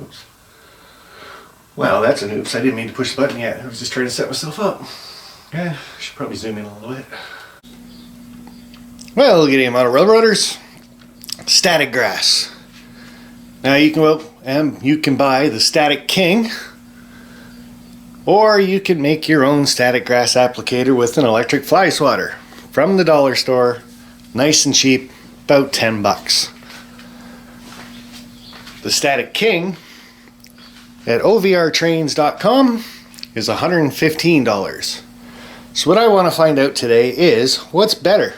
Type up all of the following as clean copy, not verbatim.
Oops. Well, that's an oops. I didn't mean to push the button yet. I was just trying to set myself up. Yeah, I should probably zoom in a little bit. Well, look at the amount of railroaders. Static grass. Now you can go and you can buy the Static King, or you can make your own static grass applicator with an electric fly swatter from the dollar store. Nice and cheap, about 10 bucks. The Static King at ovrtrains.com is $115. So what I want to find out today is what's better,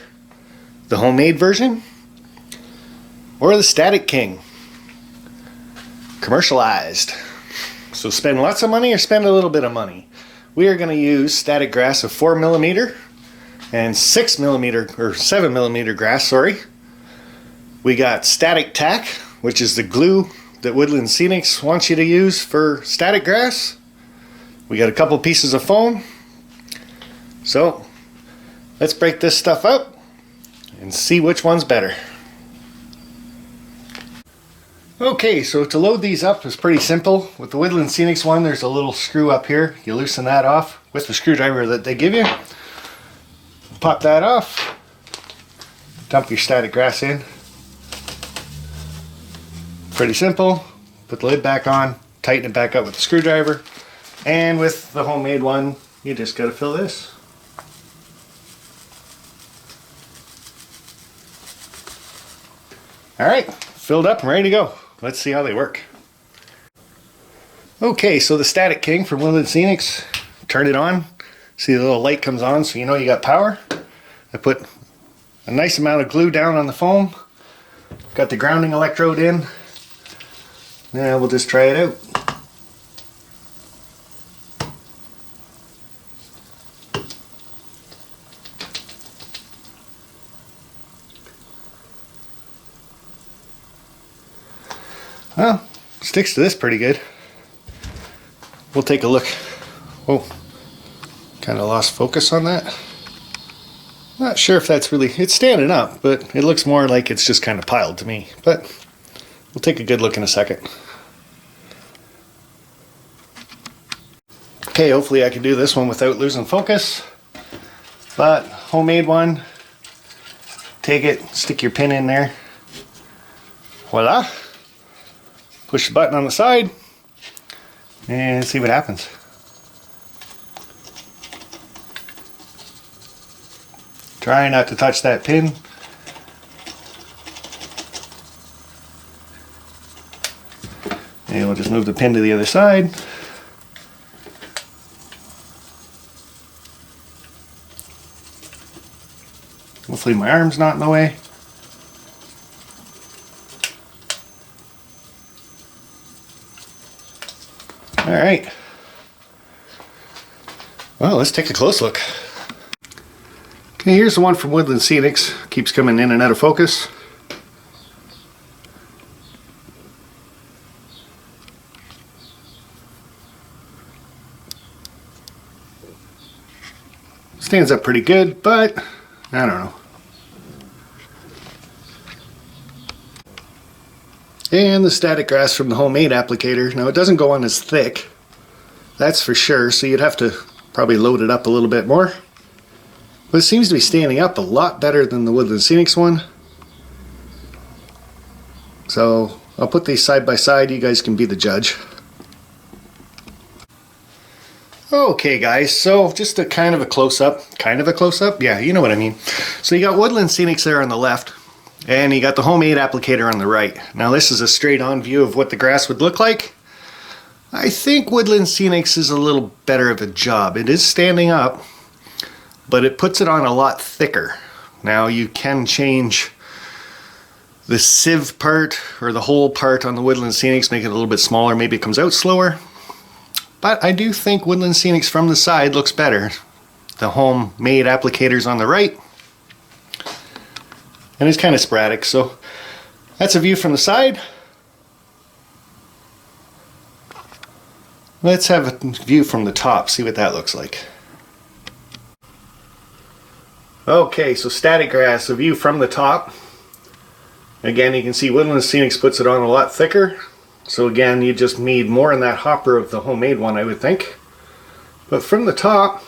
the homemade version or the Static King commercialized. So spend lots of money or spend a little bit of money. We are going to use static grass of 4mm and 6mm or 7mm grass, sorry. We got static tack, which is the glue that Woodland Scenics wants you to use for static grass. We got a couple pieces of foam. So let's break this stuff up and see which one's better. Okay, so to load these up is pretty simple. With the Woodland Scenics one, there's a little screw up here. You loosen that off with the screwdriver that they give you. Pop that off. Dump your static grass in. Pretty simple. Put the lid back on, tighten it back up with the screwdriver. And with the homemade one, you just gotta fill this. Alright, filled up and ready to go. Let's see how they work. Okay, so the Static King from Woodland Scenics, turn it on. See the little light comes on so you know you got power. I put a nice amount of glue down on the foam. Got the grounding electrode in. Now we'll just try it out. Well, sticks to this pretty good. We'll take a look. Oh, kind of lost focus on that. Not sure if that's really, it's standing up, but it looks more like it's just kind of piled to me. But we'll take a good look in a second. Okay, hopefully I can do this one without losing focus. But homemade one, take it, stick your pin in there. Voila. Push the button on the side and see what happens. Try not to touch that pin. And we'll just move the pin to the other side. Hopefully my arm's not in the way. Alright, well, let's take a close look. Okay, here's the one from Woodland Scenics. Keeps coming in and out of focus. Stands up pretty good, but I don't know. And the static grass from the homemade applicator. Now it doesn't go on as thick, that's for sure, so you'd have to probably load it up a little bit more. But it seems to be standing up a lot better than the Woodland Scenics one. So I'll put these side by side, you guys can be the judge. Okay guys, so just a kind of a close-up, yeah, you know what I mean. So you got Woodland Scenics there on the left, and you got the homemade applicator on the right. Now this is a straight-on view of what the grass would look like. I think Woodland Scenics is a little better of a job. It is standing up, but it puts it on a lot thicker. Now you can change the sieve part or the whole part on the Woodland Scenics, make it a little bit smaller, maybe it comes out slower. But I do think Woodland Scenics from the side looks better. The homemade applicator's on the right. And it's kind of sporadic, so that's a view from the side. Let's have a view from the top, see what that looks like. Okay, so static grass, a view from the top. Again, you can see Woodland Scenics puts it on a lot thicker. So again, you just need more in that hopper of the homemade one, I would think. But from the top,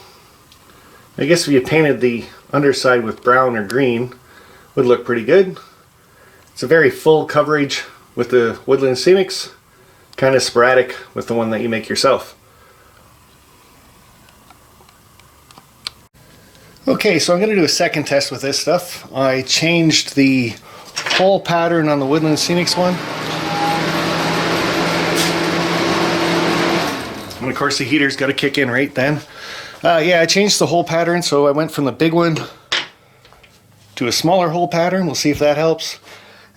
I guess if you painted the underside with brown or green, would look pretty good. It's a very full coverage with the Woodland Scenics, kind of sporadic with the one that you make yourself. Okay, so I'm going to do a second test with this stuff. I changed the hole pattern on the Woodland Scenics one. And of course the heater's got to kick in right then. Yeah, I changed the hole pattern, so I went from the big one to a smaller hole pattern. We'll see if that helps.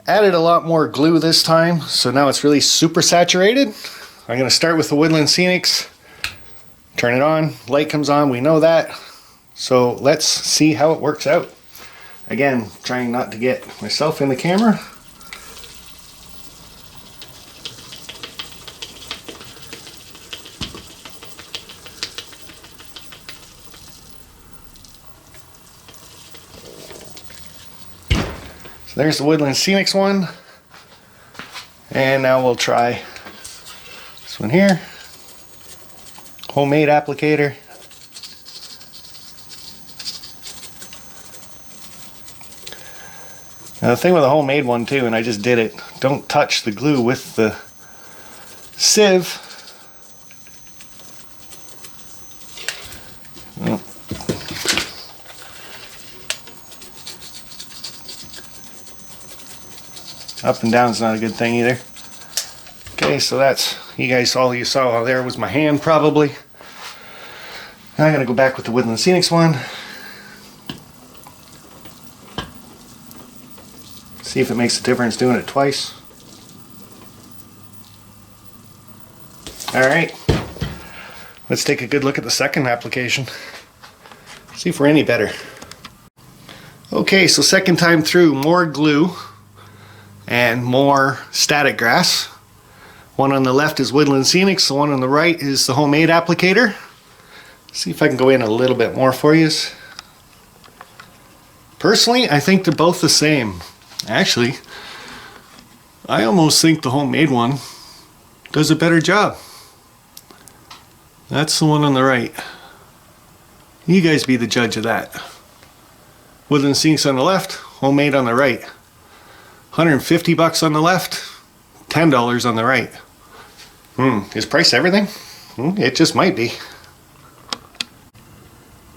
Added a lot more glue this time, so now it's really super saturated. I'm going to start with the Woodland Scenics. Turn it on, light comes on, we know that. So let's see how it works out. Again, trying not to get myself in the camera. So there's the Woodland Scenics one. And now we'll try this one here. Homemade applicator. Now the thing with a homemade one too, and I just did it, don't touch the glue with the sieve. Oh. Up and down is not a good thing either. Okay, so that's, all you saw there was my hand probably. Now I'm going to go back with the Woodland Scenics one. See if it makes a difference doing it twice. Alright, let's take a good look at the second application. See if we're any better. Okay, so second time through, more glue and more static grass. One on the left is Woodland Scenics, the one on the right is the homemade applicator. See if I can go in a little bit more for you. Personally, I think they're both the same. Actually, I almost think the homemade one does a better job. That's the one on the right. You guys be the judge of that. Woodland Scenics on the left, homemade on the right. 150 bucks on the left, $10 on the right. Is price everything? It just might be.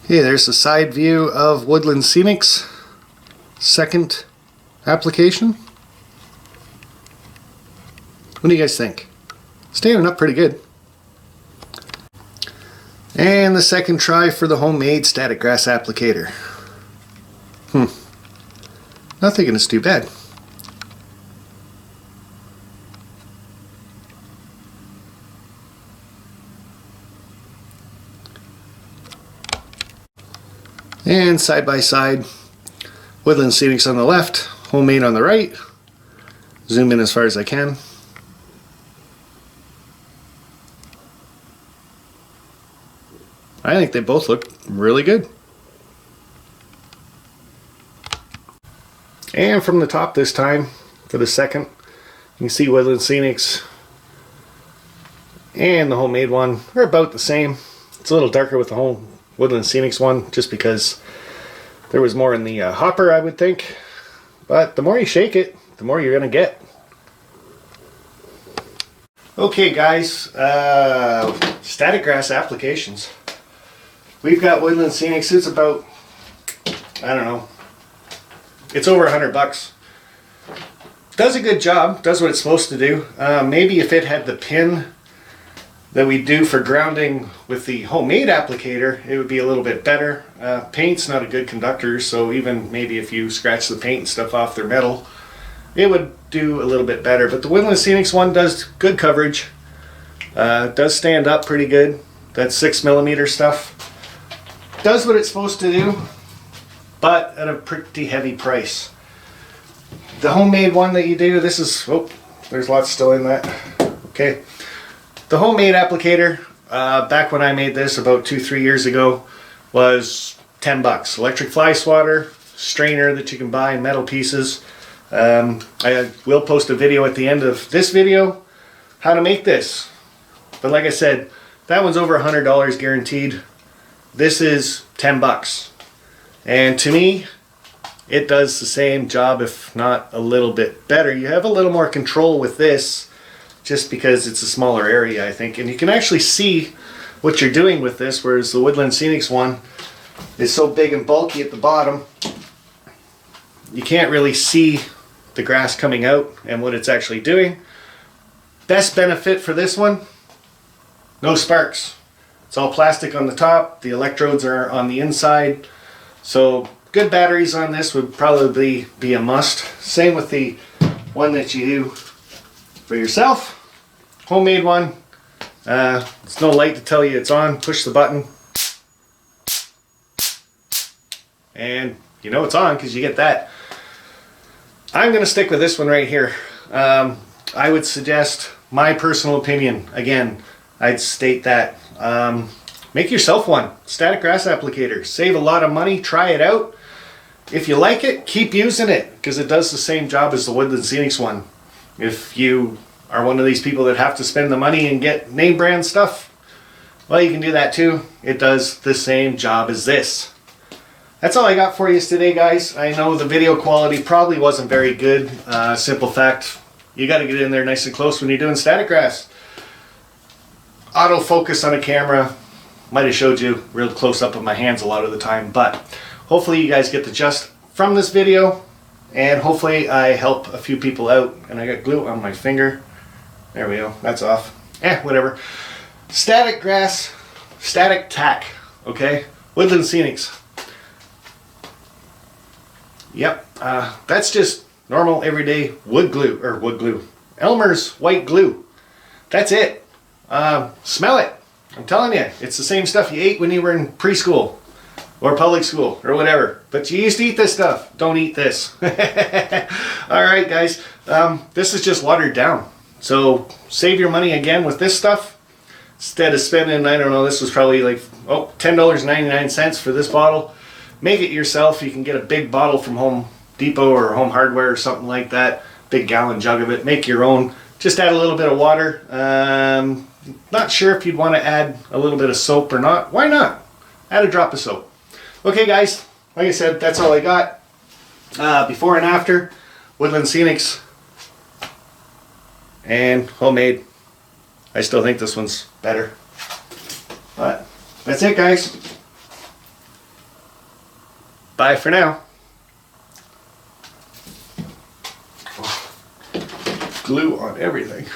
Okay, there's the side view of Woodland Scenics. Second application. What do you guys think? Standing up pretty good. And the second try for the homemade static grass applicator. Not thinking it's too bad. And side by side, Woodland Scenics on the left, homemade on the right. Zoom in as far as I can. I think they both look really good. And from the top this time, for the second, you can see Woodland Scenics and the homemade one are about the same. It's a little darker with the whole Woodland Scenics one, just because there was more in the hopper, I would think. But the more you shake it, the more you're going to get. Okay guys, static grass applications. We've got Woodland Scenics. It's about, I don't know, it's over 100 bucks. Does a good job, does what it's supposed to do. Maybe if it had the pin that we do for grounding with the homemade applicator, it would be a little bit better. Paint's not a good conductor, so even maybe if you scratch the paint and stuff off their metal, it would do a little bit better. But the Woodland Scenics one does good coverage. Does stand up pretty good. That 6mm stuff does what it's supposed to do, but at a pretty heavy price. The homemade one that you do, this is, oh, there's lots still in that. Okay. The homemade applicator, back when I made this about 2-3 years ago, was 10 bucks. Electric fly swatter, strainer that you can buy, metal pieces. I will post a video at the end of this video how to make this. But like I said, that one's over $100 guaranteed. This is 10 bucks. And to me, it does the same job, if not a little bit better. You have a little more control with this just because it's a smaller area, I think. And you can actually see what you're doing with this, whereas the Woodland Scenics one is so big and bulky at the bottom, you can't really see the grass coming out and what it's actually doing. Best benefit for this one, no sparks. It's all plastic on the top, the electrodes are on the inside, so good batteries on this would probably be a must. Same with the one that you do for yourself. Homemade one. There's no light to tell you it's on. Push the button. And you know it's on because you get that. I'm going to stick with this one right here. I would suggest, my personal opinion, again, I'd state that. Make yourself one. Static grass applicator. Save a lot of money. Try it out. If you like it, keep using it because it does the same job as the Woodland Scenics one. If you are one of these people that have to spend the money and get name brand stuff, well, you can do that too. It does the same job as this. That's all I got for you today, guys. I know the video quality probably wasn't very good. Simple fact, you got to get in there nice and close when you're doing static grass. Autofocus on a camera might have showed you real close up of my hands a lot of the time, but hopefully you guys get the gist from this video, and hopefully I help a few people out. And I got glue on my finger. There we go. That's off. Whatever. Static grass, static tack. Okay, Woodland Scenics. Yep, that's just normal everyday wood glue, Elmer's white glue. That's it. Smell it. I'm telling you, it's the same stuff you ate when you were in preschool or public school or whatever. But you used to eat this stuff. Don't eat this. Alright guys, this is just watered down. So save your money again with this stuff. Instead of spending, I don't know, this was probably like $10.99 for this bottle. Make it yourself. You can get a big bottle from Home Depot or Home Hardware or something like that. Big gallon jug of it. Make your own. Just add a little bit of water. Not sure if you'd want to add a little bit of soap or not. Why not? Add a drop of soap. Okay guys, like I said, that's all I got. Before and after, Woodland Scenics and homemade. I still think this one's better. But that's it guys. Bye for now. Glue on everything.